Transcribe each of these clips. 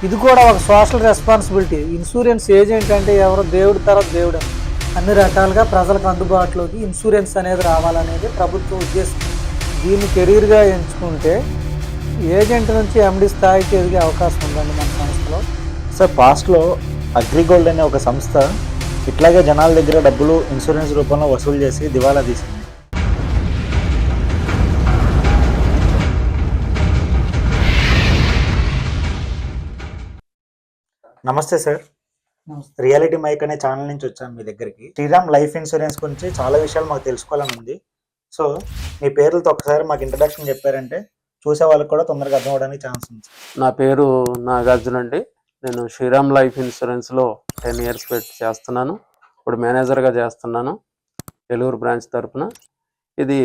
ఇది కూడా ఒక సోషల్ రెస్పాన్సిబిలిటీ. ఇన్సూరెన్స్ ఏజెంట్ అంటే ఎవరో దేవుడి తర్వాత దేవుడు. అన్ని రకాలుగా ప్రజలకు అందుబాటులోకి ఇన్సూరెన్స్ అనేది రావాలనేది ప్రభుత్వ ఉద్దేశం. దీన్ని కెరీర్గా ఎంచుకుంటే ఏజెంట్ నుంచి ఎండి స్థాయికి ఎదిగే అవకాశం ఉందండి మన సంస్థలో. సార్, పాస్ట్లో అగ్రిగోల్డ్ అనే ఒక సంస్థ ఇట్లాగే జనాల దగ్గర డబ్బులు ఇన్సూరెన్స్ రూపంలో వసూలు చేసి దివాలా తీసింది. నమస్తే సార్. రియాలిటీ మైక్ అనే ఛానల్ నుంచి వచ్చాను మీ దగ్గరికి. శ్రీరామ్ లైఫ్ ఇన్సూరెన్స్ గురించి చాలా విషయాలు మాకు తెలుసుకోవాలని ఉంది. సో మీ పేర్లతో ఒకసారి మాకు ఇంట్రడక్షన్ చెప్పారంటే చూసే వాళ్ళకి కూడా తొందరగా అర్థం అవడానికి ఛాన్స్ ఉంది. నా పేరు నాగార్జున అండి. నేను శ్రీరామ్ లైఫ్ ఇన్సూరెన్స్లో 10 years పెట్టి చేస్తున్నాను. ఇప్పుడు మేనేజర్గా చేస్తున్నాను ఏలూరు బ్రాంచ్ తరఫున. ఇది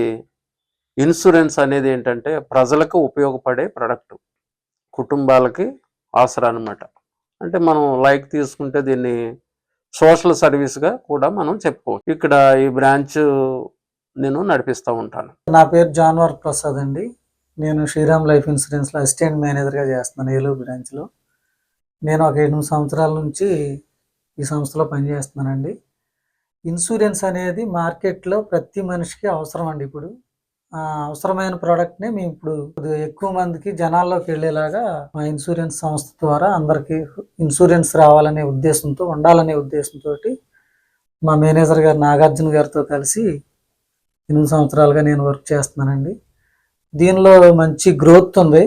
ఇన్సూరెన్స్ అనేది ఏంటంటే ప్రజలకు ఉపయోగపడే ప్రొడక్ట్, కుటుంబాలకి ఆసరా అనమాట. అంటే మనం లైక్ తీసుకుంటే దీన్ని సోషల్ సర్వీస్గా కూడా మనం చెప్పుకోవచ్చు. ఇక్కడ ఈ బ్రాంచ్ నేను నడిపిస్తూ ఉంటాను. నా పేరు జాన్వర్ ప్రసాద్ అండి. నేను శ్రీరామ్ లైఫ్ ఇన్సూరెన్స్లో అసిస్టెంట్ మేనేజర్గా చేస్తున్నాను ఏలూరు బ్రాంచ్లో. నేను ఒక 8 సంవత్సరాల నుంచి ఈ సంస్థలో పనిచేస్తున్నానండి. ఇన్సూరెన్స్ అనేది మార్కెట్లో ప్రతి మనిషికి అవసరం అండి. ఇప్పుడు అవసరమైన ప్రోడక్ట్ని మేము ఇప్పుడు ఎక్కువ మందికి జనాల్లోకి వెళ్ళేలాగా మా ఇన్సూరెన్స్ సంస్థ ద్వారా అందరికీ ఇన్సూరెన్స్ రావాలనే ఉద్దేశంతో, ఉండాలనే ఉద్దేశంతో మా మేనేజర్ గారు నాగార్జున గారితో కలిసి 8 సంవత్సరాలుగా నేను వర్క్ చేస్తున్నానండి. దీనిలో మంచి గ్రోత్ ఉంది.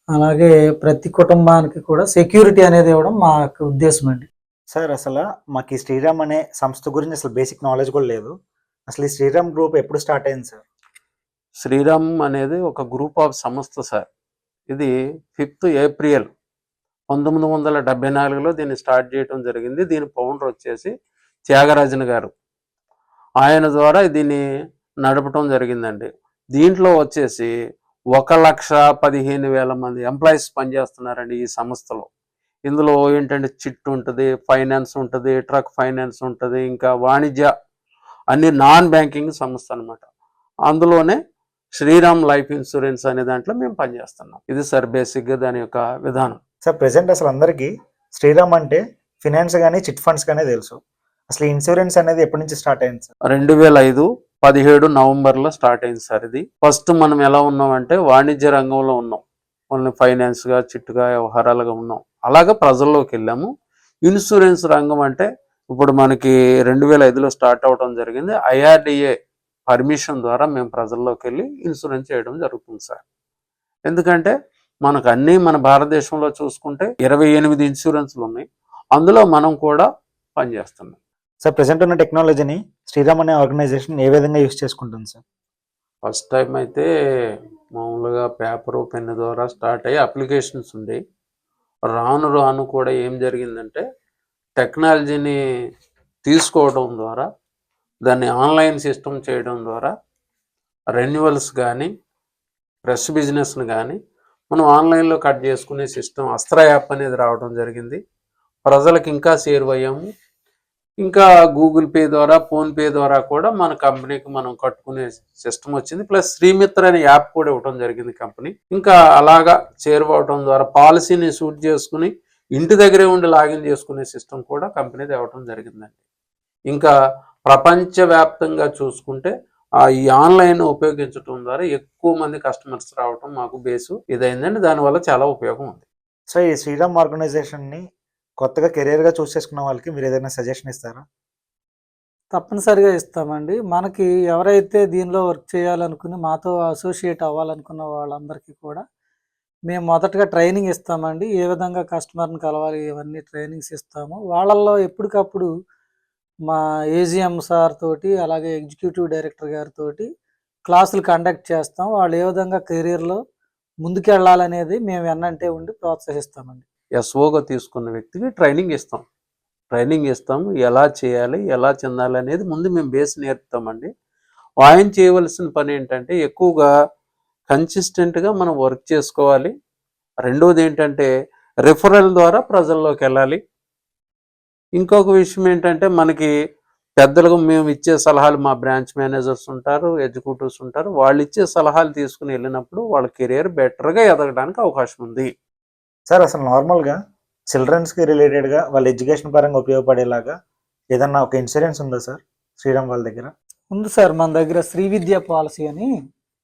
అలాగే ప్రతి కుటుంబానికి కూడా సెక్యూరిటీ అనేది ఇవ్వడం మా ఉద్దేశం అండి. సార్, అసలు మాకు ఈ శ్రీరామ్ అనే సంస్థ గురించి అసలు బేసిక్ నాలెడ్జ్ కూడా లేదు. అసలు ఈ శ్రీరామ్ గ్రూప్ ఎప్పుడు స్టార్ట్ అయింది సార్? శ్రీరామ్ అనేది ఒక గ్రూప్ ఆఫ్ సంస్థ సార్. ఇది 5th April 1974లో దీన్ని స్టార్ట్ చేయడం జరిగింది. దీని ఫౌండర్ వచ్చేసి త్యాగరాజన్ గారు. ఆయన ద్వారా దీన్ని నడపడం జరిగిందండి. దీంట్లో వచ్చేసి 1,15,000 మంది ఎంప్లాయీస్ పనిచేస్తున్నారండి ఈ సంస్థలో. ఇందులో ఏంటంటే చిట్ ఉంటుంది, ఫైనాన్స్ ఉంటుంది, ట్రక్ ఫైనాన్స్ ఉంటుంది, ఇంకా వాణిజ్య అన్ని నాన్ బ్యాంకింగ్ సంస్థ అనమాట. అందులోనే శ్రీరామ్ లైఫ్ ఇన్సూరెన్స్ అనే దాంట్లో మేము పనిచేస్తున్నాం. ఇది సార్ బేసిక్గా దాని యొక్క విధానం. సార్, ప్రెసెంట్ అసలు అందరికీ శ్రీరామ్ అంటే ఫినాన్స్ కానీ చిట్ ఫండ్స్ కానీ తెలుసు. అసలు ఇన్సూరెన్స్ అనేది ఎప్పటి నుంచి స్టార్ట్ అయింది సార్? 2005 17 నవంబర్లో స్టార్ట్ అయింది సార్. ఇది ఫస్ట్ మనం ఎలా ఉన్నామంటే వాణిజ్య రంగంలో ఉన్నాం, ఓన్లీ ఫైనాన్స్గా చిట్టుగా వ్యవహారాలుగా ఉన్నాం. అలాగే ప్రజల్లోకి వెళ్ళాము. ఇన్సూరెన్స్ రంగం అంటే ఇప్పుడు మనకి 2005లో స్టార్ట్ అవడం జరిగింది. IRDA పర్మిషన్ ద్వారా మేము ప్రజల్లోకి వెళ్ళి ఇన్సూరెన్స్ చేయడం జరుగుతుంది సార్. ఎందుకంటే మనకు అన్నీ మన భారతదేశంలో చూసుకుంటే 28 ఇన్సూరెన్స్లు ఉన్నాయి. అందులో మనం కూడా పనిచేస్తున్నాం సార్. ప్రెసెంట్ ఉన్న టెక్నాలజీని శ్రీరామ్ అనే ఆర్గనైజేషన్ ఏ విధంగా యూజ్ చేసుకుంటుంది సార్? ఫస్ట్ టైం అయితే మామూలుగా పేపరు పెన్ను ద్వారా స్టార్ట్ అయ్యి అప్లికేషన్స్ ఉండే. రాను రాను కూడా ఏం జరిగిందంటే టెక్నాలజీని తీసుకోవడం ద్వారా, దాన్ని ఆన్లైన్ సిస్టమ్ చేయడం ద్వారా రెన్యువల్స్ కానీ ప్రెస్ బిజినెస్ని కానీ మనం ఆన్లైన్లో కట్ చేసుకునే సిస్టమ్ అస్త్ర యాప్ అనేది రావడం జరిగింది. ప్రజలకు ఇంకా సేవ్ అయ్యాము. ఇంకా గూగుల్ పే ద్వారా, ఫోన్పే ద్వారా కూడా మన కంపెనీకి మనం కట్టుకునే సిస్టమ్ వచ్చింది. ప్లస్ శ్రీమిత్ర అనే యాప్ కూడా ఇవ్వడం జరిగింది కంపెనీ. ఇంకా అలాగా చేరువవటం ద్వారా పాలసీని షూట్ చేసుకుని ఇంటి దగ్గరే ఉండి లాగిన్ చేసుకునే సిస్టమ్ కూడా కంపెనీ తేవటం జరిగిందండి. ఇంకా ప్రపంచవ్యాప్తంగా చూసుకుంటే ఈ ఆన్లైన్ ఉపయోగించడం ద్వారా ఎక్కువ మంది కస్టమర్స్ రావటం మాకు బేసు ఇదైందండి. దానివల్ల చాలా ఉపయోగం ఉంది. సో ఈ శ్రీరామ్ ఆర్గనైజేషన్ని కొత్తగా కెరీర్గా చూస్ చేసుకున్న వాళ్ళకి మీరు ఏదైనా సజెషన్ ఇస్తారా? తప్పనిసరిగా ఇస్తామండి. మనకి ఎవరైతే దీనిలో వర్క్ చేయాలనుకుని మాతో అసోసియేట్ అవ్వాలనుకున్న వాళ్ళందరికీ కూడా మేము మొదటగా ట్రైనింగ్ ఇస్తామండి. ఏ విధంగా కస్టమర్ని కలవాలి ఇవన్నీ ట్రైనింగ్స్ ఇస్తాము. వాళ్ళల్లో ఎప్పటికప్పుడు మా ఏజిఎం సార్ తోటి, అలాగే ఎగ్జిక్యూటివ్ డైరెక్టర్ గారితో క్లాసులు కండక్ట్ చేస్తాం. వాళ్ళు ఏ విధంగా కెరీర్లో ముందుకెళ్ళాలనేది మేము వెన్నంటే ఉండి ప్రోత్సహిస్తామండి. ఎస్ఓగా తీసుకున్న వ్యక్తికి ట్రైనింగ్ ఇస్తాము. ఎలా చేయాలి, ఎలా చెందాలి అనేది ముందు మేము బేస్ నేర్పుతామండి. ఆయన చేయవలసిన పని ఏంటంటే ఎక్కువగా కన్సిస్టెంట్గా మనం వర్క్ చేసుకోవాలి. రెండోది ఏంటంటే రిఫరల్ ద్వారా ప్రజల్లోకి వెళ్ళాలి. ఇంకొక విషయం ఏంటంటే మనకి పెద్దలకు మేము ఇచ్చే సలహాలు, మా బ్రాంచ్ మేనేజర్స్ ఉంటారు, ఎగ్జిక్యూటివ్స్ ఉంటారు, వాళ్ళు ఇచ్చే సలహాలు తీసుకుని వెళ్ళినప్పుడు వాళ్ళ కెరీర్ బెటర్గా ఎదగడానికి అవకాశం ఉంది. సార్ అసలు నార్మల్గా చిల్డ్రన్స్కి రిలేటెడ్గా వాళ్ళ ఎడ్యుకేషన్ పరంగా ఉపయోగపడేలాగా ఏదన్నా ఒక ఇన్సూరెన్స్ ఉందా సార్ శ్రీరామ్ వాళ్ళ దగ్గర? ఉంది సార్, మన దగ్గర శ్రీ విద్య పాలసీ అని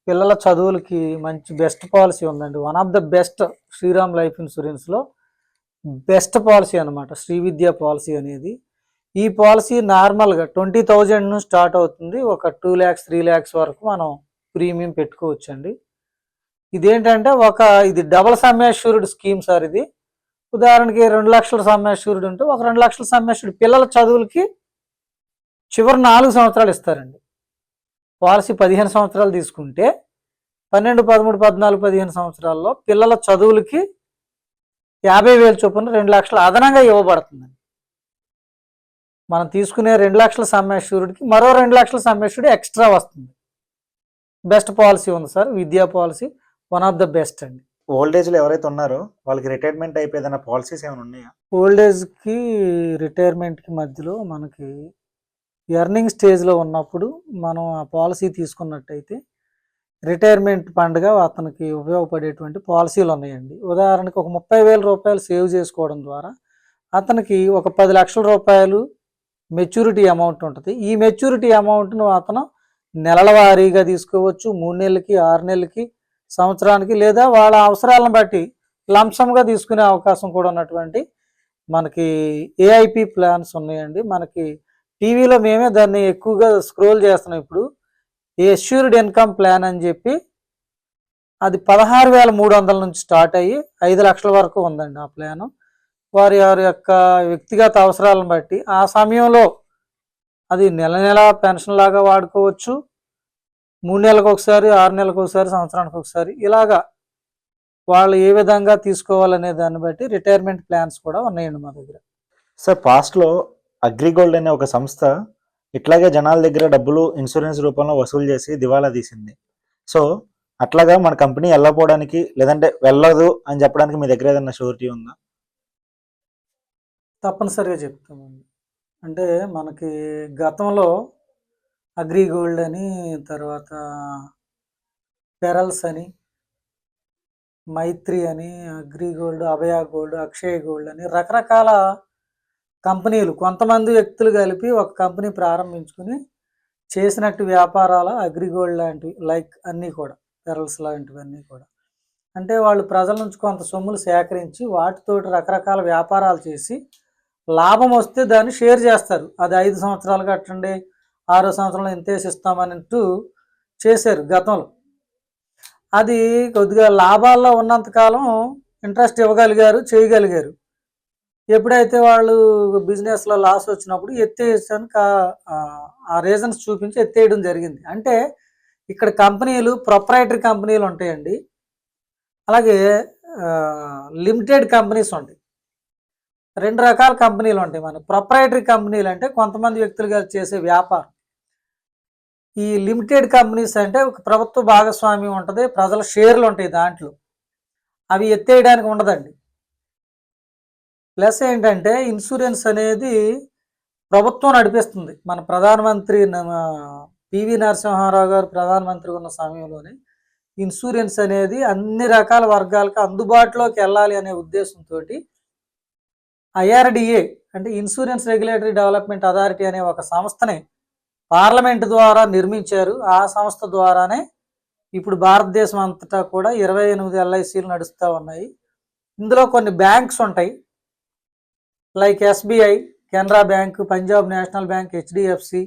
పిల్లల చదువులకి మంచి బెస్ట్ పాలసీ ఉందండి. One of the best Shriram life ఇన్సూరెన్స్లో బెస్ట్ పాలసీ అనమాట శ్రీ విద్య పాలసీ అనేది. ఈ పాలసీ నార్మల్గా 20,000 నుంచి స్టార్ట్ అవుతుంది. ఒక 2 lakhs 3 lakhs వరకు మనం ప్రీమియం పెట్టుకోవచ్చండి. ఇదేంటంటే ఇది double sum assured scheme sir. ఇది ఉదాహరణకి 2 లక్షల సమ్ అష్యూర్డ్ ఉంటే ఒక 2 లక్షల సమ్ అష్యూర్డ్ పిల్లల చదువులకి చివరి 4 సంవత్సరాలు ఇస్తారండి. పాలసీ 15 సంవత్సరాలు తీసుకుంటే 12, 13, 14, 15 సంవత్సరాల్లో పిల్లల చదువులకి 50,000 చొప్పున 2 లక్షలు అదనంగా ఇవ్వబడుతుందండి. మనం తీసుకునే 2 లక్షల సమ్ అష్యూర్డ్కి మరో 2 లక్షల సమ్ అష్యూర్డ్ ఎక్స్ట్రా వస్తుంది. బెస్ట్ పాలసీ ఉంది సార్, విద్యా policy one of the best అండి. ఓల్డ్ ఏజ్లో ఎవరైతే ఉన్నారో వాళ్ళకి రిటైర్మెంట్ అయిపోయి ఏదైనా పాలసీస్ ఏమైనా ఉన్నాయా? ఓల్డ్ ఏజ్కి రిటైర్మెంట్కి మధ్యలో మనకి ఎర్నింగ్ స్టేజ్లో ఉన్నప్పుడు మనం ఆ పాలసీ తీసుకున్నట్టయితే రిటైర్మెంట్ ఫండ్గా అతనికి ఉపయోగపడేటువంటి పాలసీలు ఉన్నాయండి. ఉదాహరణకి ఒక 30,000 రూపాయలు సేవ్ చేసుకోవడం ద్వారా అతనికి ఒక 10 లక్షల రూపాయలు మెచ్యూరిటీ అమౌంట్ ఉంటుంది. ఈ మెచ్యూరిటీ అమౌంట్ను అతను నెలల వారీగా తీసుకోవచ్చు, 3 నెలలకి, 6 నెలలకి, సంవత్సరానికి, లేదా వాళ్ళ అవసరాలను బట్టి లంసంగా తీసుకునే అవకాశం కూడా ఉన్నటువంటి మనకి ఏఐపి ప్లాన్స్ ఉన్నాయండి. మనకి టీవీలో మేమే దాన్ని ఎక్కువగా స్క్రోల్ చేస్తున్నాం ఇప్పుడు. ఎష్యూర్డ్ ఇన్కమ్ ప్లాన్ అని చెప్పి అది 16,300 నుంచి స్టార్ట్ అయ్యి 5 లక్షల వరకు ఉందండి ఆ ప్లాను. వారి యొక్క వ్యక్తిగత అవసరాలను బట్టి ఆ సమయంలో అది నెల నెల పెన్షన్ లాగా వాడుకోవచ్చు, 3 నెలలకు ఒకసారి, 6 నెలలకు ఒకసారి, సంవత్సరానికి ఒకసారి, ఇలాగా వాళ్ళు ఏ విధంగా తీసుకోవాలనే దాన్ని బట్టి రిటైర్మెంట్ ప్లాన్స్ కూడా ఉన్నాయండి మా దగ్గర. సార్ పాస్ట్లో అగ్రిగోల్డ్ అనే ఒక సంస్థ ఇట్లాగే జనాల దగ్గర డబ్బులు ఇన్సూరెన్స్ రూపంలో వసూలు చేసి దివాలా తీసింది. సో అట్లాగా మన కంపెనీ వెళ్ళకపోవడానికి లేదంటే వెళ్ళదు అని చెప్పడానికి మీ దగ్గర ఏదైనా షూరిటీ ఉందా? తప్పనిసరిగా చెప్తామండి. అంటే మనకి గతంలో అగ్రిగోల్డ్ అని, తర్వాత పెరల్స్ అని, మైత్రి అని, అగ్రిగోల్డ్, అభయ గోల్డ్, అక్షయ గోల్డ్ అని రకరకాల కంపెనీలు, కొంతమంది వ్యక్తులు కలిపి ఒక కంపెనీ ప్రారంభించుకుని చేసినట్టు వ్యాపారాలు అగ్రిగోల్డ్ లాంటివి, లైక్ అన్నీ కూడా పెరల్స్ లాంటివన్నీ కూడా. అంటే వాళ్ళు ప్రజల నుంచి కొంత సొమ్ములు సేకరించి వాటితోటి రకరకాల వ్యాపారాలు చేసి లాభం వస్తే దాన్ని షేర్ చేస్తారు. అది 5 సంవత్సరాలు కట్టండి, 6వ సంవత్సరంలో ఇంత వేసిస్తామన్నట్టు చేశారు గతంలో. అది కొద్దిగా లాభాల్లో ఉన్నంతకాలం ఇంట్రెస్ట్ ఇవ్వగలిగారు, చేయగలిగారు. ఎప్పుడైతే వాళ్ళు బిజినెస్లో లాస్ వచ్చినప్పుడు ఎత్తేయడానికి ఆ రీజన్స్ చూపించి ఎత్తేయడం జరిగింది. అంటే ఇక్కడ కంపెనీలు ప్రొప్రైటరీ కంపెనీలు ఉంటాయండి, అలాగే లిమిటెడ్ కంపెనీస్ ఉంటాయి. 2 రకాల కంపెనీలు ఉంటాయి. మన ప్రొప్రైటరీ కంపెనీలు అంటే కొంతమంది వ్యక్తులుగా చేసే వ్యాపారం. ఈ లిమిటెడ్ కంపెనీస్ అంటే ఒక ప్రభుత్వ భాగస్వామ్యం ఉంటుంది, ప్రజల షేర్లు ఉంటాయి దాంట్లో, అవి ఎత్తేయడానికి ఉండదండి. ప్లస్ ఏంటంటే ఇన్సూరెన్స్ అనేది ప్రభుత్వం నడిపిస్తుంది. మన ప్రధానమంత్రి పివి నరసింహారావు గారు ప్రధానమంత్రి ఉన్న సమయంలోనే ఇన్సూరెన్స్ అనేది అన్ని రకాల వర్గాలకు అందుబాటులోకి వెళ్ళాలి అనే ఉద్దేశంతో ఐఆర్డిఏ అంటే ఇన్సూరెన్స్ రెగ్యులేటరీ డెవలప్మెంట్ అథారిటీ అనే ఒక సంస్థని పార్లమెంట్ ద్వారా నిర్మించారు. ఆ సంస్థ ద్వారానే ఇప్పుడు భారతదేశం అంతటా కూడా 28 ఎల్ఐసీలు నడుస్తూ ఉన్నాయి. ఇందులో కొన్ని బ్యాంక్స్ ఉంటాయి, like SBI, Canara bank, Punjab national bank, HDFC,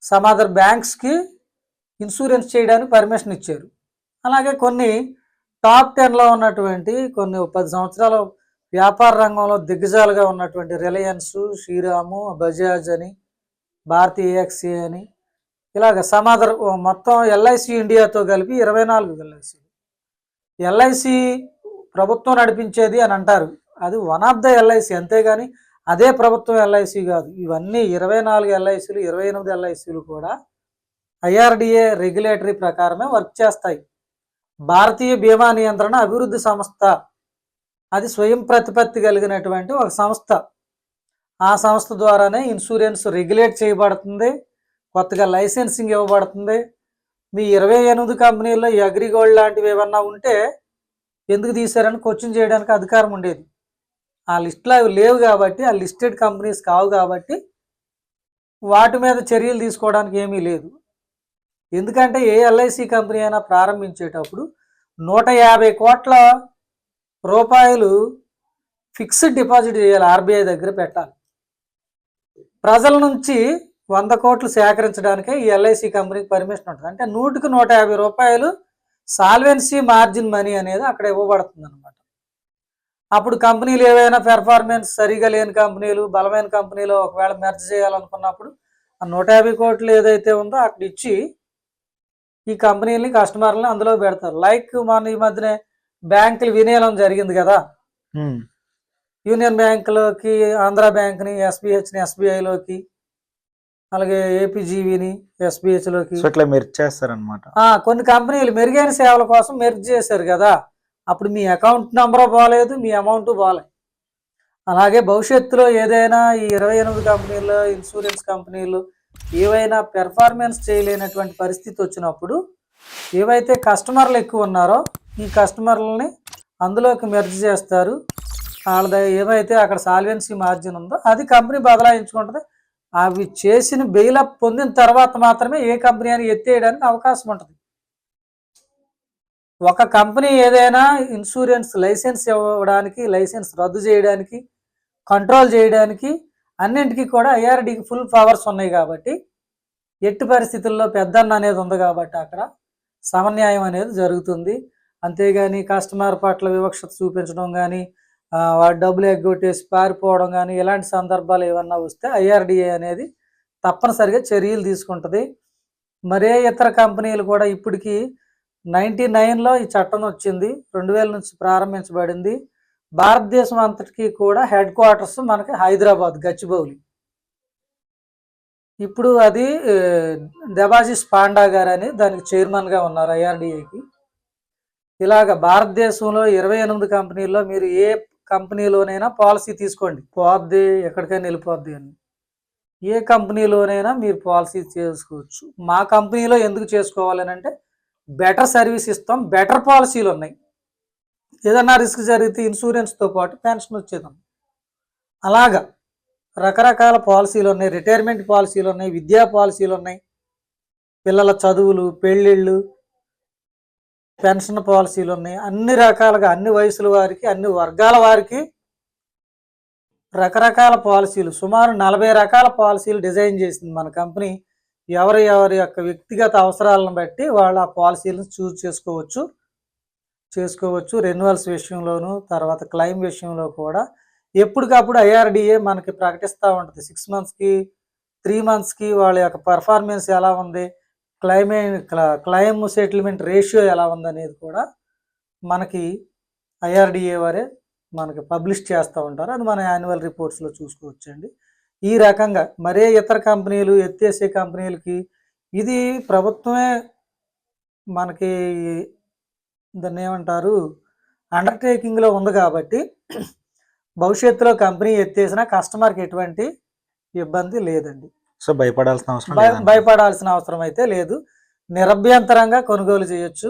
some other బ్యాంక్స్కి ఇన్సూరెన్స్ చేయడానికి పర్మిషన్ ఇచ్చారు. అలాగే కొన్ని టాప్ 10లో ఉన్నటువంటి కొన్ని 10 సంవత్సరాల వ్యాపార రంగంలో దిగ్గజాలుగా ఉన్నటువంటి రిలయన్స్, శ్రీరాము, బజాజ్ అని, భారతీ ఏఎక్సీ అని, ఇలాగ సమ్ అదర్ మొత్తం ఎల్ఐసి ఇండియాతో కలిపి 24 ఎల్ఐసీలు. ఎల్ఐసి ప్రభుత్వం నడిపించేది అని అంటారు, అది వన్ ఆఫ్ ద ఎల్ఐసి, అంతేగాని అదే ప్రభుత్వం ఎల్ఐసి కాదు. ఇవన్నీ 24 ఎల్ఐసీలు, 28 ఎల్ఐసీలు కూడా ఐఆర్డిఏ రెగ్యులేటరీ ప్రకారమే వర్క్ చేస్తాయి. భారతీయ బీమా నియంత్రణ అభివృద్ధి సంస్థ, అది స్వయం ప్రతిపత్తి కలిగినటువంటి ఒక సంస్థ. ఆ సంస్థ ద్వారానే ఇన్సూరెన్స్ రెగ్యులేట్ చేయబడుతుంది, కొత్తగా లైసెన్సింగ్ ఇవ్వబడుతుంది. మీ 28 కంపెనీల్లో ఈ అగ్రిగోల్డ్ లాంటివి ఏమన్నా ఉంటే ఎందుకు తీశారని క్వశ్చన్ చేయడానికి అధికారం ఉండేది. ఆ లిస్టులో అవి లేవు కాబట్టి, ఆ లిస్టెడ్ కంపెనీస్ కావు కాబట్టి వాటి మీద చర్యలు తీసుకోవడానికి ఏమీ లేదు. ఎందుకంటే ఏ ఎల్ఐసి కంపెనీ అయినా ప్రారంభించేటప్పుడు 150 కోట్ల రూపాయలు ఫిక్స్డ్ డిపాజిట్ చేయాలి, ఆర్బీఐ దగ్గర పెట్టాలి. ప్రజల నుంచి 100 కోట్లు సేకరించడానికే ఈ ఎల్ఐసి కంపెనీకి పర్మిషన్ ఉంటుంది. అంటే 100కి 150 రూపాయలు సాల్వెన్సీ మార్జిన్ మనీ అనేది అక్కడ ఇవ్వబడుతుంది అనమాట. అప్పుడు కంపెనీలు ఏవైనా పెర్ఫార్మెన్స్ సరిగా లేని కంపెనీలు, బలమైన కంపెనీలు ఒకవేళ మెర్జ్ చేయాలనుకున్నప్పుడు ఆ 150 కోట్లు ఏదైతే ఉందో అక్కడ ఇచ్చి ఈ కంపెనీలని, కస్టమర్లని అందులో పెడతారు. లైక్ మన ఈ మధ్యనే బ్యాంకులు విలీనం జరిగింది కదా, యూనియన్ బ్యాంకులోకి ఆంధ్ర బ్యాంక్ని, ఎస్బీహెచ్ని ఎస్బీఐలోకి, అలాగే ఏపీజీవిని ఎస్బీహెచ్లోకి ఇట్లా మెర్జ్ చేస్తారనమాట. కొన్ని కంపెనీలు మెరుగైన సేవల కోసం మెర్జ్ చేశారు కదా, అప్పుడు మీ అకౌంట్ నెంబర్ బాగాలేదు, మీ అమౌంట్ బాగాలేదు. అలాగే భవిష్యత్తులో ఏదైనా ఈ 28 కంపెనీలు, ఇన్సూరెన్స్ కంపెనీలు ఏవైనా పెర్ఫార్మెన్స్ చేయలేనటువంటి పరిస్థితి వచ్చినప్పుడు ఏవైతే కస్టమర్లు ఎక్కువ ఉన్నారో ఈ కస్టమర్లని అందులోకి మెర్జ్ చేస్తారు. వాళ్ళ ఏమైతే అక్కడ సాల్వెన్సీ మార్జిన్ ఉందో అది కంపెనీ బదలాయించుకుంటుంది. అవి చేసిన బెయిలప్ పొందిన తర్వాత మాత్రమే ఏ కంపెనీ అని ఎత్తేయడానికి అవకాశం ఉంటుంది. ఒక కంపెనీ ఏదైనా ఇన్సూరెన్స్ లైసెన్స్ ఇవ్వడానికి, లైసెన్స్ రద్దు చేయడానికి, కంట్రోల్ చేయడానికి అన్నింటికీ కూడా ఐఆర్డీకి ఫుల్ పవర్స్ ఉన్నాయి కాబట్టి ఎట్టి పరిస్థితుల్లో పెద్దన్న అనేది ఉంది కాబట్టి అక్కడ సమన్యాయం అనేది జరుగుతుంది. అంతేగాని కస్టమర్ పట్ల వివక్షత చూపించడం కానీ, వాడు డబ్బులు ఎగ్గొట్టేసి పారిపోవడం కానీ ఇలాంటి సందర్భాలు ఏమన్నా వస్తే ఐఆర్డీఏ అనేది తప్పనిసరిగా చర్యలు తీసుకుంటుంది. మరే ఇతర కంపెనీలు కూడా ఇప్పటికీ 99లో ఈ చట్టం వచ్చింది, 2000 నుంచి ప్రారంభించబడింది. భారతదేశం అంతటికీ కూడా హెడ్ క్వార్టర్స్ మనకి హైదరాబాద్, గచ్చిబౌలి. ఇప్పుడు అది దేబాశిష్ పాండా గారు అని దానికి చైర్మన్గా ఉన్నారు ఐఆర్డీఏకి. ఇలాగ భారతదేశంలో 28 కంపెనీల్లో మీరు ఏ కంపెనీలోనైనా పాలసీ తీసుకోండి, పోద్ది ఎక్కడికైనా వెళ్ళిపోద్ది అని. ఏ కంపెనీలోనైనా మీరు పాలసీ చేసుకోవచ్చు. మా కంపెనీలో ఎందుకు చేసుకోవాలని అంటే బెటర్ సర్వీస్ ఇస్తాం, బెటర్ పాలసీలు ఉన్నాయి. ఏదన్నా రిస్క్ జరిగితే ఇన్సూరెన్స్తో పాటు పెన్షన్ వచ్చేదాం. అలాగా రకరకాల పాలసీలు ఉన్నాయి, రిటైర్మెంట్ పాలసీలు ఉన్నాయి, విద్యా పాలసీలు ఉన్నాయి, పిల్లల చదువులు, పెళ్ళిళ్ళు, పెన్షన్ పాలసీలు ఉన్నాయి. అన్ని రకాలుగా అన్ని వయసుల వారికి, అన్ని వర్గాల వారికి రకరకాల పాలసీలు, సుమారు 40 రకాల పాలసీలు డిజైన్ చేసింది మన కంపెనీ. ఎవరి యొక్క వ్యక్తిగత అవసరాలను బట్టి వాళ్ళు ఆ పాలసీలను చూజ్ చేసుకోవచ్చు. రెన్యువల్స్ విషయంలోనూ, తర్వాత క్లెయిమ్ విషయంలో కూడా ఎప్పటికప్పుడు ఐఆర్డీఏ మనకి ప్రకటిస్తూ ఉంటుంది. 6 మంత్స్కి, 3 మంత్స్కి వాళ్ళ యొక్క పర్ఫార్మెన్స్ ఎలా ఉంది, క్లెయిమ్ సెటిల్మెంట్ రేషియో ఎలా ఉంది అనేది కూడా మనకి ఐఆర్డీఏ వారే మనకి పబ్లిష్ చేస్తూ ఉంటారు. అది మన యాన్యువల్ రిపోర్ట్స్లో చూసుకోవచ్చండి. ఈ రకంగా మరే ఇతర కంపెనీలు, ఎత్తేసే కంపెనీలకి ఇది ప్రభుత్వమే మనకి దాన్ని ఏమంటారు అండర్టేకింగ్లో ఉంది కాబట్టి భవిష్యత్తులో కంపెనీ ఎత్తేసినా కస్టమర్కి ఎటువంటి ఇబ్బంది లేదండి. సో భయపడాల్సిన అవసరం అయితే లేదు. నిరభ్యంతరంగా కొనుగోలు చేయొచ్చు.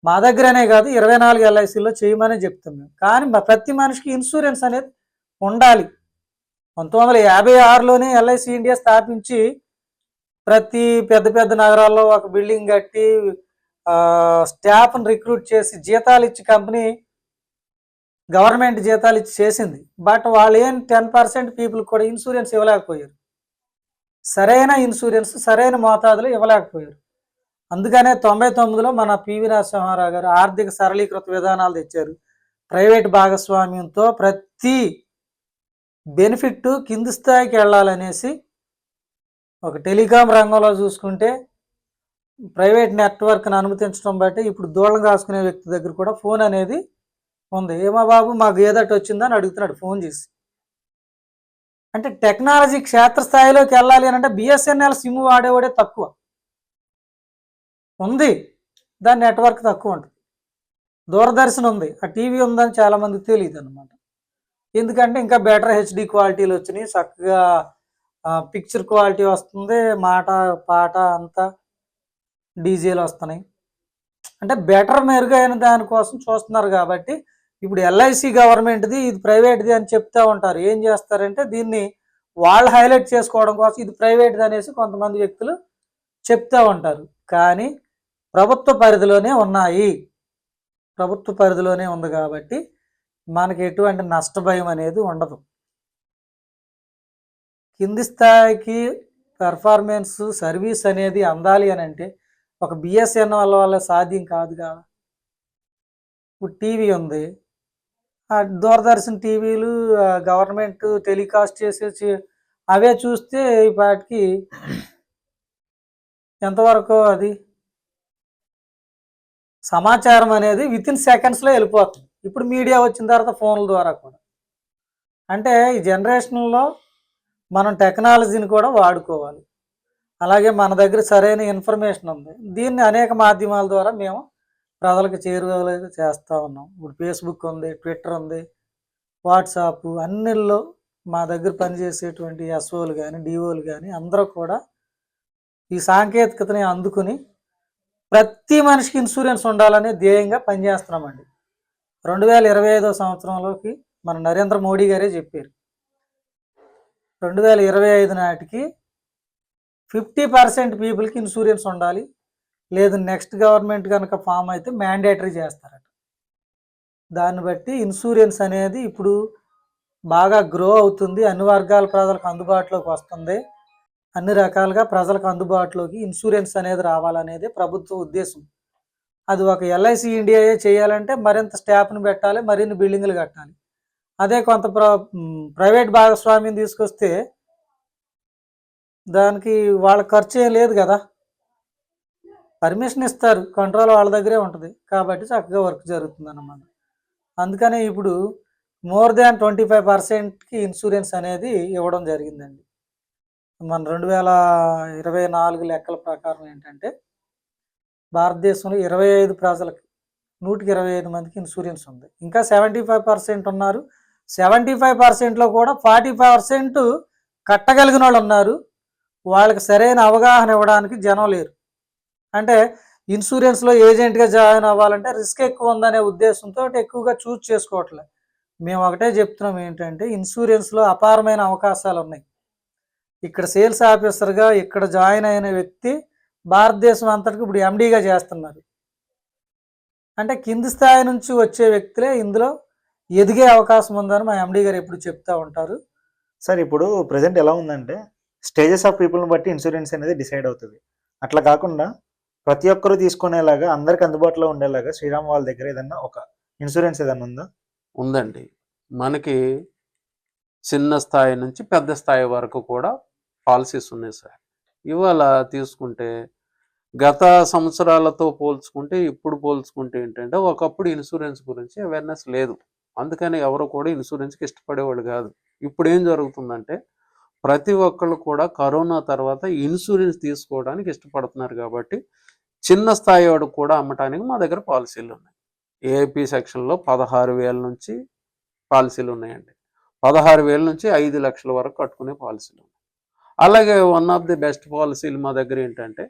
మా దగ్గరనే కాదు 24 ఎల్ఐసిలో చేయమని చెప్తున్నాం. కానీ ప్రతి మనిషికి ఇన్సూరెన్స్ అనేది ఉండాలి. 1956లోనే ఎల్ఐసి ఇండియా స్థాపించి ప్రతి పెద్ద నగరాల్లో ఒక బిల్డింగ్ కట్టి స్టాఫ్ని రిక్రూట్ చేసి జీతాలు ఇచ్చి కంపెనీ గవర్నమెంట్ జీతాలు ఇచ్చి చేసింది. బట్ వాళ్ళు ఏం 10% పీపుల్ కూడా ఇన్సూరెన్స్ ఇవ్వలేకపోయారు. సరైన ఇన్సూరెన్స్ సరైన మోతాదులో ఇవ్వలేకపోయారు. అందుకనే 99లో మన పివి నరసింహారావు గారు ఆర్థిక సరళీకృత విధానాలు తెచ్చారు. ప్రైవేట్ భాగస్వామ్యంతో ప్రతి బెనిఫిట్ కింది స్థాయికి వెళ్ళాలనేసి. ఒక టెలికాం రంగంలో చూసుకుంటే ప్రైవేట్ నెట్వర్క్ని అనుమతించడం బట్టి ఇప్పుడు దూరం కాసుకునే వ్యక్తి దగ్గర కూడా ఫోన్ అనేది ఉంది. ఏమా బాబు మాకు ఏదట వచ్చిందని అడుగుతున్నాడు ఫోన్ చేసి. అంటే టెక్నాలజీ క్షేత్రస్థాయిలోకి వెళ్ళాలి అని అంటే బిఎస్ఎన్ఎల్ సిమ్ వాడేవాడే తక్కువ ఉంది, దాని నెట్వర్క్ తక్కువ ఉంటుంది. దూరదర్శన్ ఉంది, ఆ టీవీ ఉందని చాలామందికి తెలియదు అనమాట. ఎందుకంటే ఇంకా బెటర్ హెచ్డి క్వాలిటీలు వచ్చినాయి, చక్కగా పిక్చర్ క్వాలిటీ వస్తుంది, మాట పాట అంతా డీజేలు వస్తున్నాయి. అంటే బెటర్ మెరుగైన దానికోసం చూస్తున్నారు కాబట్టి ఇప్పుడు ఎల్ఐసి గవర్నమెంట్ది ఇది ప్రైవేట్ది అని చెప్తా ఉంటారు. ఏం చేస్తారంటే దీన్ని వాళ్ళు హైలైట్ చేసుకోవడం కోసం ఇది ప్రైవేట్ది అనేసి కొంతమంది వ్యక్తులు చెప్తా ఉంటారు. కానీ ప్రభుత్వ పరిధిలోనే ఉన్నాయి. ప్రభుత్వ పరిధిలోనే ఉంది కాబట్టి మనకి ఎటువంటి నష్టభయం అనేది ఉండదు. కింది స్థాయికి పెర్ఫార్మెన్స్ సర్వీస్ అనేది అందాలి అని అంటే ఒక బిఎస్ఎన్ఎల్ వల్ల సాధ్యం కాదు కదా. ఇప్పుడు టీవీ ఉంది, ఆ దూరదర్శన్ టీవీలు గవర్నమెంట్ టెలికాస్ట్ చేసేసి అవే చూస్తే వాటికి ఎంతవరకు అది సమాచారం అనేది వితిన్ సెకండ్స్లో వెళ్ళిపోతుంది. ఇప్పుడు మీడియా వచ్చిన తర్వాత ఫోన్ల ద్వారా కూడా అంటే ఈ జనరేషన్లో మనం టెక్నాలజీని కూడా వాడుకోవాలి. అలాగే మన దగ్గర సరైన ఇన్ఫర్మేషన్ ఉంది, దీన్ని అనేక మాధ్యమాల ద్వారా మేము ప్రజలకు చేరువలుగా చేస్తూ ఉన్నాం. ఇప్పుడు ఫేస్బుక్ ఉంది, ట్విట్టర్ ఉంది, వాట్సాప్, అన్నిల్లో మా దగ్గర పనిచేసేటువంటి ఎస్ఓలు కానీ డిఓలు కానీ అందరూ కూడా ఈ సాంకేతికతని అందుకుని ప్రతి మనిషికి ఇన్సూరెన్స్ ఉండాలనే ధ్యేయంగా పనిచేస్తున్నామండి. 2025 సంవత్సరంలోకి మన నరేంద్ర మోడీ గారే చెప్పారు 2025 నాటికి 50% పీపుల్కి ఇన్సూరెన్స్ ఉండాలి, లేదు నెక్స్ట్ గవర్నమెంట్ కనుక ఫామ్ అయితే మ్యాండేటరీ చేస్తారట. దాన్ని బట్టి ఇన్సూరెన్స్ అనేది ఇప్పుడు బాగా గ్రో అవుతుంది, అన్ని వర్గాల ప్రజలకు అందుబాటులోకి వస్తుంది. అన్ని రకాలుగా ప్రజలకు అందుబాటులోకి ఇన్సూరెన్స్ అనేది రావాలనేది ప్రభుత్వ ఉద్దేశం. అది ఒక ఎల్ఐసి ఇండియాయే చేయాలంటే మరింత స్టాఫ్ని పెట్టాలి, మరిన్ని బిల్డింగ్లు కట్టాలి. అదే కొంత ప్రైవేట్ భాగస్వామ్యం తీసుకొస్తే దానికి వాళ్ళ ఖర్చు ఏం లేదు కదా, పర్మిషన్ ఇస్తారు, కంట్రోల్ వాళ్ళ దగ్గరే ఉంటుంది కాబట్టి చక్కగా వర్క్ జరుగుతుంది అన్నమాట. అందుకనే ఇప్పుడు మోర్ దాన్ 25%కి ఇన్సూరెన్స్ అనేది ఇవ్వడం జరిగిందండి. మన 2024 లెక్కల ప్రకారం ఏంటంటే భారతదేశంలో 25 ప్రజలకి 125 మందికి ఇన్సూరెన్స్ ఉంది. ఇంకా 75% ఉన్నారు. 75%లో కూడా 40% కట్టగలిగిన వాళ్ళు ఉన్నారు. వాళ్ళకి సరైన అవగాహన ఇవ్వడానికి జనం లేరు. అంటే ఇన్సూరెన్స్లో ఏజెంట్గా జాయిన్ అవ్వాలంటే రిస్క్ ఎక్కువ ఉందనే ఉద్దేశంతో ఎక్కువగా చూస్ చేసుకోవట్లేదు. మేము ఒకటే చెప్తున్నాం ఏంటంటే ఇన్సూరెన్స్లో అపారమైన అవకాశాలు ఉన్నాయి. ఇక్కడ సేల్స్ ఆఫీసర్గా ఇక్కడ జాయిన్ అయిన వ్యక్తి భారతదేశం అంతటికి ఇప్పుడు ఎండీగా చేస్తున్నారు. అంటే కింది స్థాయి నుంచి వచ్చే వ్యక్తులే ఇందులో ఎదిగే అవకాశం ఉందని మా ఎండీ గారు ఎప్పుడు చెప్తూ ఉంటారు. సార్ ఇప్పుడు ప్రజెంట్ ఎలా ఉందంటే స్టేజెస్ ఆఫ్ పీపుల్ని బట్టి ఇన్సూరెన్స్ అనేది డిసైడ్ అవుతుంది. అట్లా కాకుండా ప్రతి ఒక్కరూ తీసుకునేలాగా అందరికి అందుబాటులో ఉండేలాగా శ్రీరామ్ వాళ్ళ దగ్గర ఏదన్నా ఒక ఇన్సూరెన్స్ ఏదన్నా ఉందా? ఉందండి. మనకి చిన్న స్థాయి నుంచి పెద్ద స్థాయి వరకు కూడా పాలసీస్ ఉన్నాయి సార్. ఇవాళ తీసుకుంటే గత సంవత్సరాలతో పోల్చుకుంటే ఇప్పుడు పోల్చుకుంటే ఏంటంటే ఒకప్పుడు ఇన్సూరెన్స్ గురించి అవేర్నెస్ లేదు, అందుకని ఎవరు కూడా ఇన్సూరెన్స్కి ఇష్టపడేవాళ్ళు కాదు. ఇప్పుడు ఏం జరుగుతుందంటే ప్రతి ఒక్కళ్ళు కూడా కరోనా తర్వాత ఇన్సూరెన్స్ తీసుకోవడానికి ఇష్టపడుతున్నారు కాబట్టి చిన్న స్థాయి వాడు కూడా అమ్మటానికి మా దగ్గర పాలసీలు ఉన్నాయి. ఏపీ సెక్షన్లో 16,000 నుంచి పాలసీలు ఉన్నాయండి. 16,000 నుంచి 5 లక్షల వరకు కట్టుకునే పాలసీలు ఉన్నాయి. అలాగే వన్ ఆఫ్ ది బెస్ట్ పాలసీలు మా దగ్గర ఏంటంటే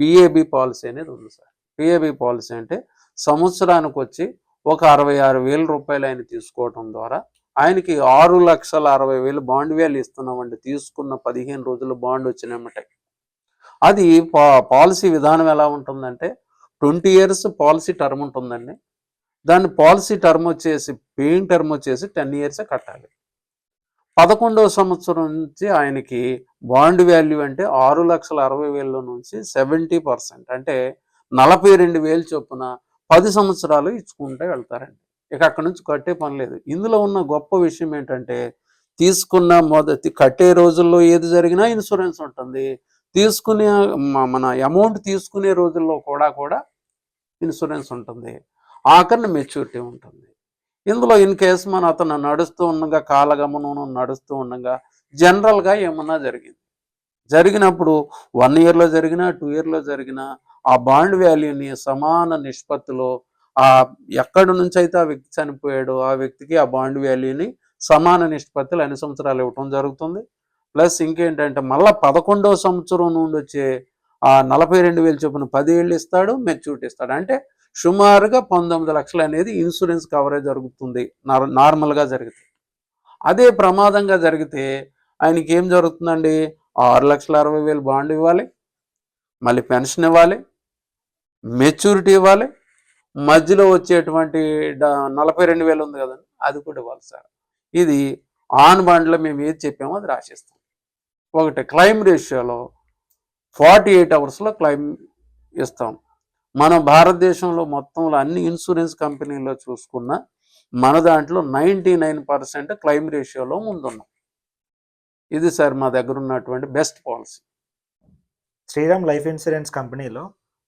పిఏబి పాలసీ అనేది ఉంది సార్. పిఏబి పాలసీ అంటే సంవత్సరానికి వచ్చి ఒక 66,000 రూపాయలు ఆయన తీసుకోవడం ద్వారా ఆయనకి 6,60,000 బాండ్ వాల్యూ ఇస్తున్నామండి. తీసుకున్న 15 రోజులు బాండ్ వచ్చినమ్మటే. అది పాలసీ విధానం ఎలా ఉంటుందంటే 20 years పాలసీ టర్మ్ ఉంటుందండి. దాని పాలసీ టర్మ్ వచ్చేసి పేయింగ్ టర్మ్ వచ్చేసి 10 years కట్టాలి. 11వ సంవత్సరం నుంచి ఆయనకి బాండ్ వాల్యూ అంటే 6,60,000 నుంచి 70% అంటే 42,000 చొప్పున 10 సంవత్సరాలు ఇచ్చుకుంటే వెళ్తారండి. ఇక అక్కడ నుంచి కట్టే పని లేదు. ఇందులో ఉన్న గొప్ప విషయం ఏంటంటే తీసుకున్న మొదటి కట్టే రోజుల్లో ఏది జరిగినా ఇన్సూరెన్స్ ఉంటుంది, తీసుకునే మన అమౌంట్ తీసుకునే రోజుల్లో కూడా ఇన్సూరెన్స్ ఉంటుంది, ఆఖరిని మెచ్యూరిటీ ఉంటుంది. ఇందులో ఇన్ కేసు మన అతను నడుస్తూ ఉండగా కాలగమనం నడుస్తూ ఉండగా జనరల్గా ఏమన్నా జరిగినప్పుడు 1 yearలో జరిగినా 2 yearలో జరిగినా ఆ బాండ్ వాల్యూని సమాన నిష్పత్తిలో ఎక్కడి నుంచి అయితే ఆ వ్యక్తి చనిపోయాడో ఆ వ్యక్తికి ఆ బాండ్ వాల్యూని సమాన నిష్పత్తిలో అన్ని సంవత్సరాలు ఇవ్వటం జరుగుతుంది. ప్లస్ ఇంకేంటంటే మళ్ళీ 11వ సంవత్సరం నుండి వచ్చే ఆ 42,000 చొప్పున 10 ఏళ్ళు ఇస్తాడు, మెచ్యూరిటీ ఇస్తాడు. అంటే సుమారుగా 19 లక్షలు అనేది ఇన్సూరెన్స్ కవరేజ్ జరుగుతుంది నార్మల్గా జరిగితే. అదే ప్రమాదంగా జరిగితే ఆయనకి ఏం జరుగుతుందండి, 6,60,000 బాండ్ ఇవ్వాలి, మళ్ళీ పెన్షన్ ఇవ్వాలి, మెచ్యూరిటీ ఇవ్వాలి, మధ్యలో వచ్చేటువంటి 42,000 ఉంది కదండి అది కూడా ఇవ్వాలి సార్. ఇది ఆన్ బాండ్లో మేము ఏది చెప్పామో అది రాసిస్తాం. ఒకటి క్లెయిమ్ రేషియోలో 48 అవర్స్లో క్లెయిమ్ ఇస్తాం. మన భారతదేశంలో మొత్తంలో అన్ని ఇన్సూరెన్స్ కంపెనీల్లో చూసుకున్న మన దాంట్లో 99% క్లెయిమ్ రేషియోలో ముందున్నాం. ఇది సార్ మా దగ్గర ఉన్నటువంటి best policy. Shriram life insurance కంపెనీలో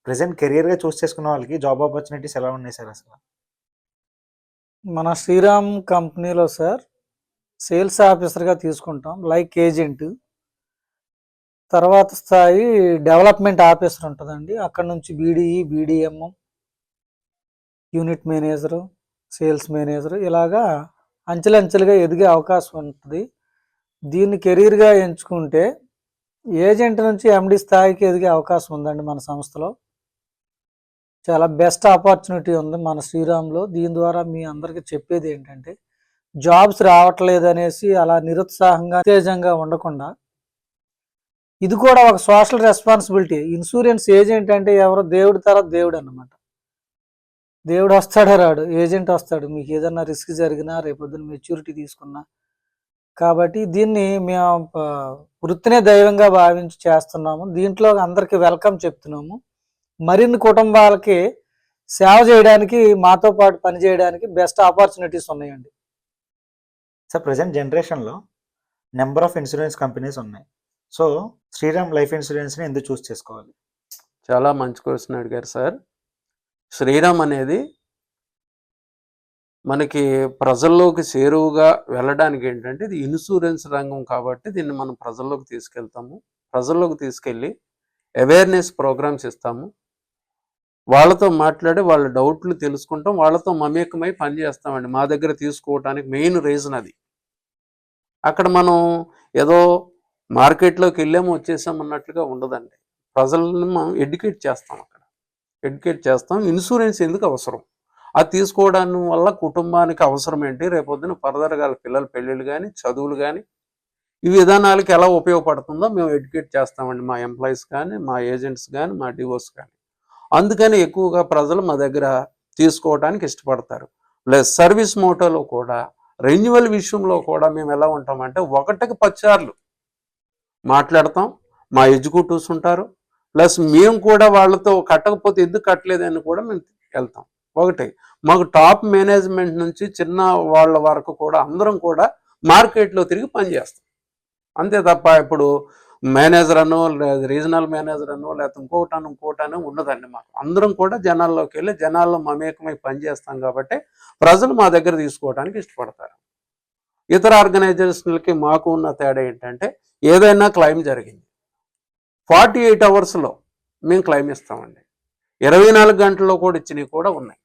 ప్రెసెంట్ కెరియర్గా చూస్ చేసుకున్న వాళ్ళకి జాబ్ ఆపర్చునిటీస్ ఎలా ఉన్నాయి సార్ అసలు? మన శ్రీరామ్ కంపెనీలో సార్ సేల్స్ ఆఫీసర్గా తీసుకుంటాం, లైక్ ఏజెంట్. తర్వాత స్థాయి డెవలప్మెంట్ ఆఫీసర్ ఉంటుందండి. అక్కడ నుంచి BDE, BDM, unit manager, sales manager, ఇలాగా అంచెలంచెలుగా ఎదిగే అవకాశం ఉంటుంది. దీన్ని కెరీర్గా ఎంచుకుంటే ఏజెంట్ నుంచి ఎండి స్థాయికి ఎదిగే అవకాశం ఉందండి. మన సంస్థలో చాలా బెస్ట్ ఆపర్చునిటీ ఉంది మన శ్రీరామ్లో. దీని ద్వారా మీ అందరికీ చెప్పేది ఏంటంటే, జాబ్స్ రావట్లేదు అనేసి అలా నిరుత్సాహంగా ఉత్తేజంగా ఉండకుండా, ఇది కూడా ఒక సోషల్ రెస్పాన్సిబిలిటీ. ఇన్సూరెన్స్ ఏజెంట్ అంటే ఎవరో దేవుడి తర్వాత దేవుడు అన్నమాట. దేవుడు వస్తాడా రాడు, ఏజెంట్ వస్తాడు. మీకు ఏదన్నా రిస్క్ జరిగినా, రేపొద్దున మెచ్యూరిటీ తీసుకున్నా. కాబట్టి దీన్ని మేము వృత్తినే దైవంగా భావించి చేస్తున్నాము. దీంట్లో అందరికీ వెల్కమ్ చెప్తున్నాము. మరిన్ని కుటుంబాలకి సేవ చేయడానికి, మాతో పాటు పనిచేయడానికి బెస్ట్ ఆపర్చునిటీస్ ఉన్నాయండి. సార్ ప్రజెంట్ జనరేషన్లో నెంబర్ ఆఫ్ ఇన్సూరెన్స్ కంపెనీస్ ఉన్నాయి. సో శ్రీరామ్ లైఫ్ ఇన్సూరెన్స్ని ఎందుకు చూస్ చేసుకోవాలి? చాలా మంచి క్వశ్చన్ అడిగారు సార్. శ్రీరామ్ అనేది మనకి ప్రజల్లోకి చేరువుగా వెళ్ళడానికి ఏంటంటే, ఇది ఇన్సూరెన్స్ రంగం కాబట్టి దీన్ని మనం ప్రజల్లోకి తీసుకెళ్తాము. ప్రజల్లోకి తీసుకెళ్ళి అవేర్నెస్ ప్రోగ్రామ్స్ ఇస్తాము. వాళ్ళతో మాట్లాడి వాళ్ళ డౌట్లు తెలుసుకుంటాం, వాళ్ళతో మమేకమై పనిచేస్తామండి. మా దగ్గర తీసుకోవడానికి మెయిన్ రీజన్ అది. అక్కడ మనం ఏదో మార్కెట్లోకి వెళ్ళాము వచ్చేసాం అన్నట్లుగా ఉండదండి. ప్రజల్ని మనం ఎడ్యుకేట్ చేస్తాం. అక్కడ ఎడ్యుకేట్ చేస్తాం. ఇన్సూరెన్స్ ఎందుకు అవసరం, అది తీసుకోవడం వల్ల కుటుంబానికి అవసరం ఏంటి, రేపొద్దున ఫర్దర్గా పిల్లల పెళ్ళిళ్ళు కానీ, చదువులు కానీ, ఈ విధానాలకి ఎలా ఉపయోగపడుతుందో మేము ఎడ్యుకేట్ చేస్తామండి. మా ఎంప్లాయీస్ కానీ, మా ఏజెంట్స్ కానీ, మా డివోర్స్ కానీ. అందుకని ఎక్కువగా ప్రజలు మా దగ్గర తీసుకోవడానికి ఇష్టపడతారు. ప్లస్ సర్వీస్ మోటోలో కూడా, రెన్యువల్ విషయంలో కూడా మేము ఎలా ఉంటామంటే, 1కి 10 సార్లు మాట్లాడతాం. మా ఎగ్జిక్యూటివ్స్ ఉంటారు. ప్లస్ మేము కూడా వాళ్ళతో కట్టకపోతే ఎందుకు కట్టలేదని కూడా మేము వెళ్తాం. ఒకటి మాకు టాప్ మేనేజ్మెంట్ నుంచి చిన్న వాళ్ళ వరకు కూడా అందరం కూడా మార్కెట్లో తిరిగి పనిచేస్తాం. అంతే తప్ప ఇప్పుడు మేనేజర్ అనో, లేదా రీజనల్ మేనేజర్ అనో, లేకపోతే ఇంకోటనో ఉండదండి. మాకు అందరం కూడా జనాల్లోకి వెళ్ళి జనాల్లో మమేకమై పనిచేస్తాం కాబట్టి ప్రజలు మా దగ్గర తీసుకోవడానికి ఇష్టపడతారు. ఇతర ఆర్గనైజేషన్లకి మాకు ఉన్న తేడా ఏంటంటే, ఏదైనా క్లెయిమ్ జరిగింది 48 అవర్స్లో మేము క్లెయిమ్ ఇస్తామండి. 24 గంటల్లో కూడా ఇచ్చినవి కూడా ఉన్నాయి.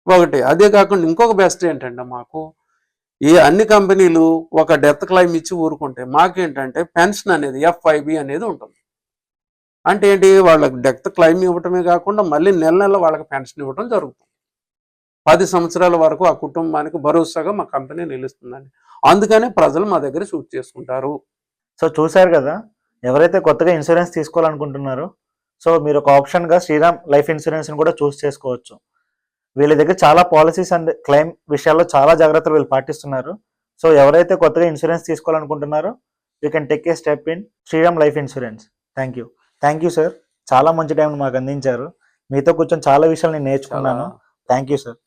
ఒకటి అదే కాకుండా ఇంకొక బెస్ట్ ఏంటంటే, మాకు ఈ అన్ని కంపెనీలు ఒక డెత్ క్లెయిమ్ ఇచ్చి ఊరుకుంటే, మాకేంటంటే పెన్షన్ అనేది FIB అనేది ఉంటుంది. అంటే ఏంటి, వాళ్ళకి డెత్ క్లెయిమ్ ఇవ్వటమే కాకుండా మళ్ళీ నెల నెల వాళ్ళకి పెన్షన్ ఇవ్వడం జరుగుతుంది. 10 సంవత్సరాల వరకు ఆ కుటుంబానికి భరోసాగా మా కంపెనీ నిలుస్తుందండి. అందుకనే ప్రజలు మా దగ్గర షూట్ చేసుకుంటారు. సో చూశారు కదా, ఎవరైతే కొత్తగా ఇన్సూరెన్స్ తీసుకోవాలనుకుంటున్నారో, సో మీరు ఒక ఆప్షన్గా శ్రీరామ్ లైఫ్ ఇన్సూరెన్స్ని కూడా చూస్ చేసుకోవచ్చు. వీళ్ళ దగ్గర చాలా పాలసీస్ అండ్ క్లెయిమ్ విషయాల్లో చాలా జాగ్రత్తలు వీళ్ళు పాటిస్తున్నారు. సో ఎవరైతే కొత్తగా ఇన్సూరెన్స్ తీసుకోవాలనుకుంటున్నారో, you can take a step in Shriram life insurance. Thank you sir. చాలా మంచి టైం మాకు అందించారు. మీతో కూర్చొని చాలా విషయాలు నేను నేర్చుకున్నాను. Thank you sir.